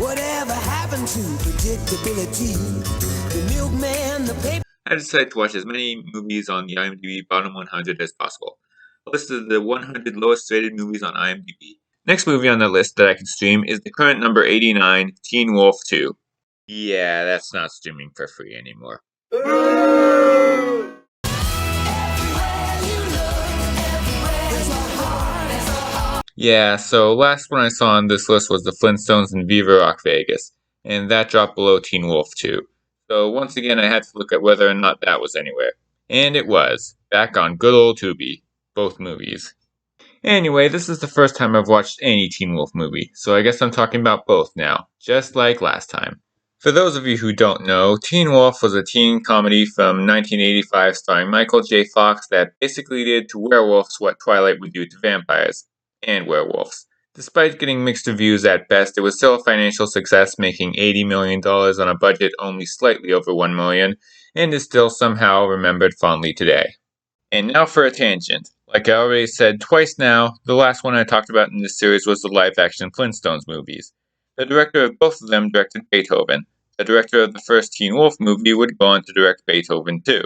Whatever happened to predictability? The milkman, the paper. I decided to watch as many movies on the IMDb Bottom 100 as possible. A list of the 100 lowest rated movies on IMDb. Next movie on the list that I can stream is the current number 89, Teen Wolf 2. Yeah, that's not streaming for free anymore. Yeah, so last one I saw on this list was the Flintstones and Viva Rock Vegas, and that dropped below Teen Wolf 2. So once again I had to look at whether or not that was anywhere. And it was, back on good old Tubi, both movies. Anyway, this is the first time I've watched any Teen Wolf movie, so I guess I'm talking about both now, just like last time. For those of you who don't know, Teen Wolf was a teen comedy from 1985 starring Michael J. Fox that basically did to werewolves what Twilight would do to vampires and werewolves. Despite getting mixed reviews at best, it was still a financial success, making $80 million on a budget only slightly over $1 million, and is still somehow remembered fondly today. And now for a tangent. Like I already said twice now, the last one I talked about in this series was the live-action Flintstones movies. The director of both of them directed Beethoven. The director of the first Teen Wolf movie would go on to direct Beethoven too.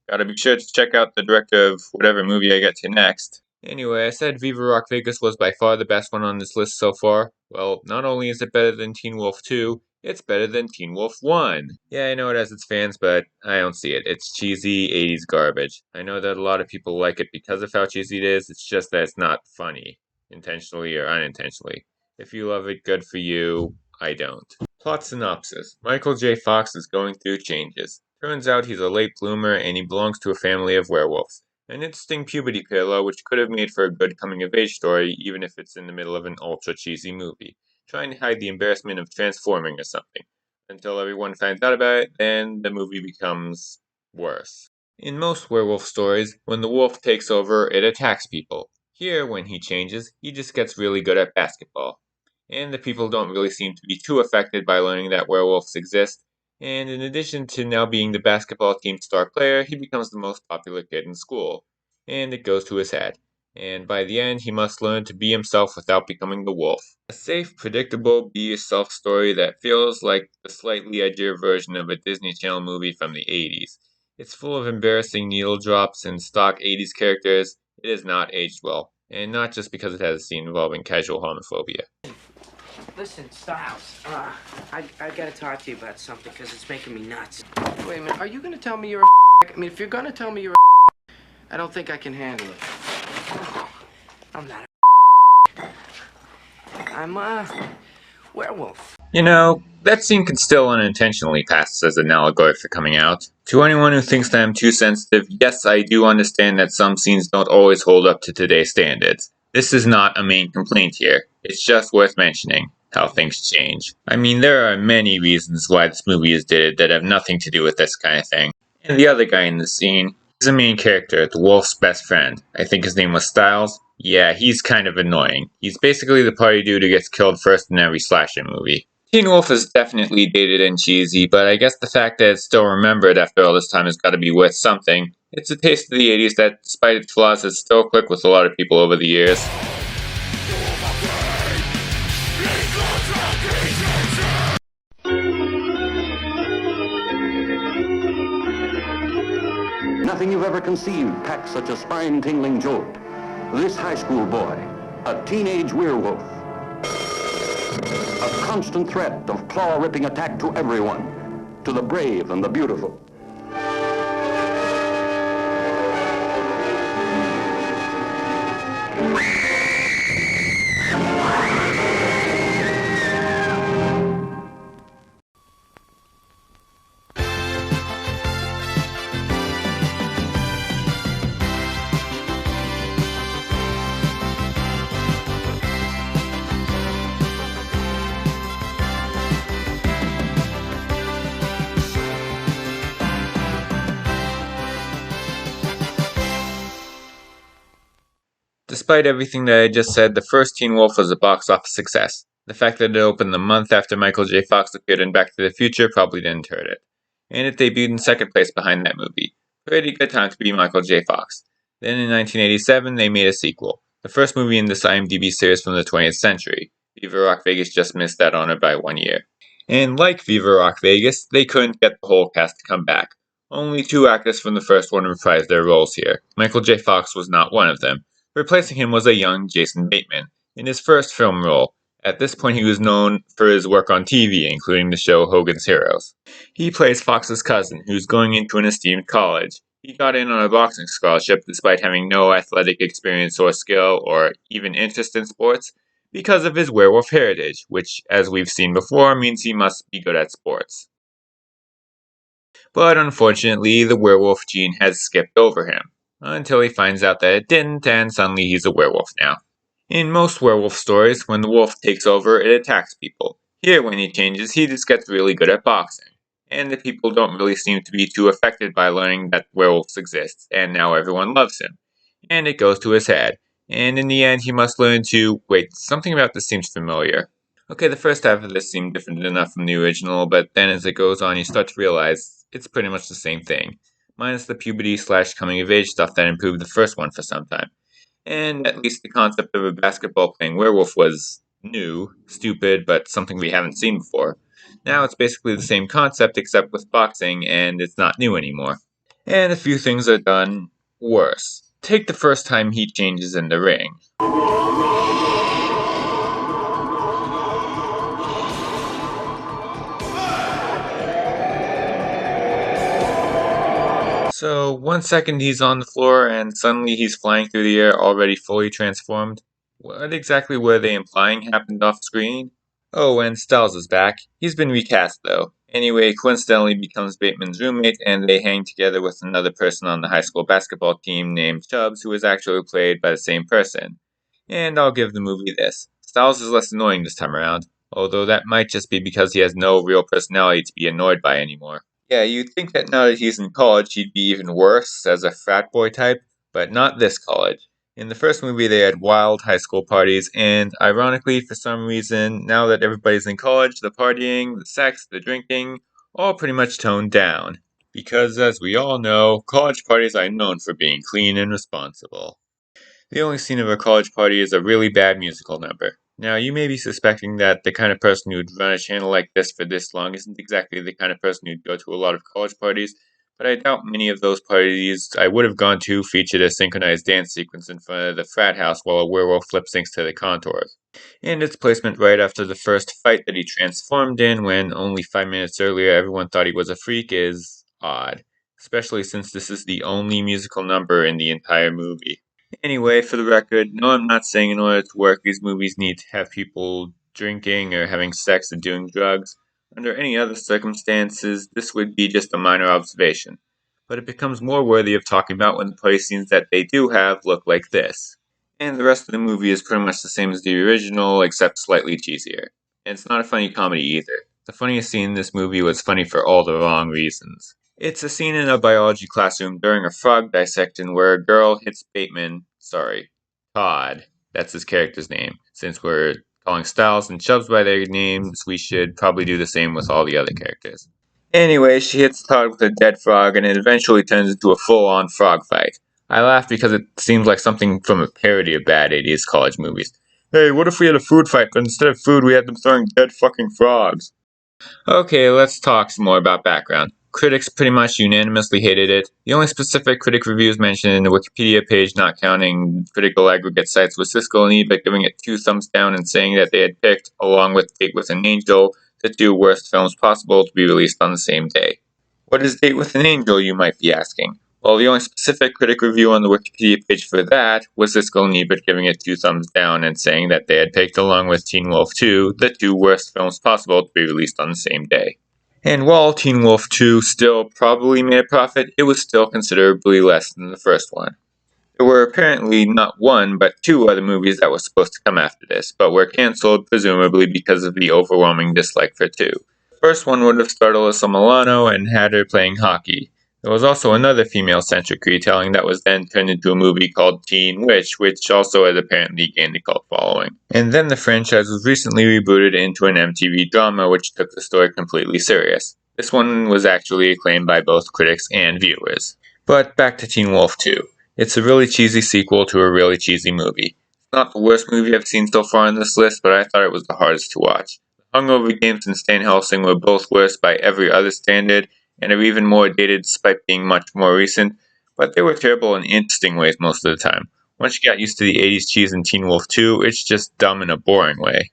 Gotta be sure to check out the director of whatever movie I get to next. Anyway, I said Viva Rock Vegas was by far the best one on this list so far. Well, not only is it better than Teen Wolf 2, it's better than Teen Wolf 1. Yeah, I know it has its fans, but I don't see it. It's cheesy 80s garbage. I know that a lot of people like it because of how cheesy it is, it's just that it's not funny, intentionally or unintentionally. If you love it, good for you. I don't. Plot synopsis. Michael J. Fox is going through changes. Turns out he's a late bloomer and he belongs to a family of werewolves. An interesting puberty parallel which could have made for a good coming-of-age story even if it's in the middle of an ultra-cheesy movie, trying to hide the embarrassment of transforming or something. Until everyone finds out about it, then the movie becomes worse. In most werewolf stories, when the wolf takes over, it attacks people. Here, when he changes, he just gets really good at basketball. And the people don't really seem to be too affected by learning that werewolves exist, and in addition to now being the basketball team's star player, he becomes the most popular kid in school. And it goes to his head. And by the end, he must learn to be himself without becoming the wolf. A safe, predictable, be-yourself story that feels like the slightly edgier version of a Disney Channel movie from the 80s. It's full of embarrassing needle drops and stock 80s characters. It is not aged well, and not just because it has a scene involving casual homophobia. Listen, Styles, I gotta talk to you about something because it's making me nuts. Wait a minute, are you gonna tell me you're a I mean, if you're gonna tell me you're a I don't think I can handle it. I'm not a I'm a werewolf. You know, that scene can still unintentionally pass as an allegory for coming out. To anyone who thinks that I'm too sensitive, yes, I do understand that some scenes don't always hold up to today's standards. This is not a main complaint here. It's just worth mentioning how things change. I mean, there are many reasons why this movie is dated that have nothing to do with this kind of thing. And the other guy in the scene is a main character, the wolf's best friend. I think his name was Styles. Yeah, he's kind of annoying. He's basically the party dude who gets killed first in every slasher movie. Teen Wolf is definitely dated and cheesy, but I guess the fact that it's still remembered after all this time has got to be worth something. It's a taste of the 80s that, despite its flaws, has still clicked with a lot of people over the years. Nothing you've ever conceived packs such a spine-tingling jolt. This high school boy, a teenage werewolf, a constant threat of claw-ripping attack to everyone, to the brave and the beautiful. Despite everything that I just said, the first Teen Wolf was a box office success. The fact that it opened the month after Michael J. Fox appeared in Back to the Future probably didn't hurt it. And it debuted in second place behind that movie. Pretty good time to be Michael J. Fox. Then in 1987, they made a sequel. The first movie in this IMDb series from the 20th century. Viva Rock Vegas just missed that honor by 1 year. And like Viva Rock Vegas, they couldn't get the whole cast to come back. Only 2 actors from the first one reprised their roles here. Michael J. Fox was not one of them. Replacing him was a young Jason Bateman, in his first film role. At this point he was known for his work on TV, including the show Hogan's Heroes. He plays Fox's cousin, who's going into an esteemed college. He got in on a boxing scholarship despite having no athletic experience or skill or even interest in sports, because of his werewolf heritage, which, as we've seen before, means he must be good at sports. But unfortunately, the werewolf gene has skipped over him, until he finds out that it didn't, and suddenly he's a werewolf now. In most werewolf stories, when the wolf takes over, it attacks people. Here, when he changes, he just gets really good at boxing. And the people don't really seem to be too affected by learning that werewolves exist, and now everyone loves him. And it goes to his head. And in the end, he must learn to... Wait, something about this seems familiar. Okay, the first half of this seemed different enough from the original, but then as it goes on, you start to realize it's pretty much the same thing, minus the puberty/coming-of-age stuff that improved the first one for some time. And at least the concept of a basketball-playing werewolf was new, stupid, but something we haven't seen before. Now it's basically the same concept except with boxing, and it's not new anymore. And a few things are done worse. Take the first time he changes in the ring. So, 1 second he's on the floor and suddenly he's flying through the air already fully transformed. What exactly were they implying happened off screen? Oh, and Styles is back. He's been recast though. Anyway, coincidentally becomes Bateman's roommate and they hang together with another person on the high school basketball team named Chubbs, who is actually played by the same person. And I'll give the movie this. Styles is less annoying this time around, although that might just be because he has no real personality to be annoyed by anymore. Yeah, you'd think that now that he's in college, he'd be even worse as a frat boy type, but not this college. In the first movie, they had wild high school parties, and ironically, for some reason, now that everybody's in college, the partying, the sex, the drinking, all pretty much toned down. Because, as we all know, college parties are known for being clean and responsible. The only scene of a college party is a really bad musical number. Now, you may be suspecting that the kind of person who'd run a channel like this for this long isn't exactly the kind of person who'd go to a lot of college parties, but I doubt many of those parties I would have gone to featured a synchronized dance sequence in front of the frat house while a werewolf lip syncs to the contours. And its placement right after the first fight that he transformed in when only 5 minutes earlier everyone thought he was a freak is odd, especially since this is the only musical number in the entire movie. Anyway, for the record, no, I'm not saying in order to work, these movies need to have people drinking or having sex or doing drugs. Under any other circumstances, this would be just a minor observation. But it becomes more worthy of talking about when the party scenes that they do have look like this. And the rest of the movie is pretty much the same as the original, except slightly cheesier. And it's not a funny comedy either. The funniest scene in this movie was funny for all the wrong reasons. It's a scene in a biology classroom during a frog dissection where a girl hits Todd, that's his character's name. Since we're calling Styles and Chubbs by their names, we should probably do the same with all the other characters. Anyway, she hits Todd with a dead frog and it eventually turns into a full-on frog fight. I laugh because it seems like something from a parody of bad 80s college movies. Hey, what if we had a food fight, but instead of food we had them throwing dead fucking frogs? Okay, let's talk some more about background. Critics pretty much unanimously hated it. The only specific critic reviews mentioned in the Wikipedia page, not counting critical aggregate sites, was Siskel and Ebert giving it 2 thumbs down and saying that they had picked, along with Date with an Angel, the 2 worst films possible to be released on the same day. What is Date with an Angel, you might be asking? Well, the only specific critic review on the Wikipedia page for that was Siskel and Ebert giving it 2 thumbs down and saying that they had picked, along with Teen Wolf 2, the 2 worst films possible to be released on the same day. And while Teen Wolf 2 still probably made a profit, it was still considerably less than the first one. There were apparently not 1, but 2 other movies that were supposed to come after this, but were cancelled presumably because of the overwhelming dislike for 2. The first one would have starred Alyssa Milano and had her playing hockey. There was also another female-centric retelling that was then turned into a movie called Teen Witch, which also had apparently gained a cult following. And then the franchise was recently rebooted into an MTV drama which took the story completely serious. This one was actually acclaimed by both critics and viewers. But back to Teen Wolf 2. It's a really cheesy sequel to a really cheesy movie. Not the worst movie I've seen so far on this list, but I thought it was the hardest to watch. The Hungover Games and Stan Helsing were both worse by every other standard, and are even more dated despite being much more recent, but they were terrible in interesting ways most of the time. Once you got used to the 80s cheese in Teen Wolf 2, it's just dumb in a boring way.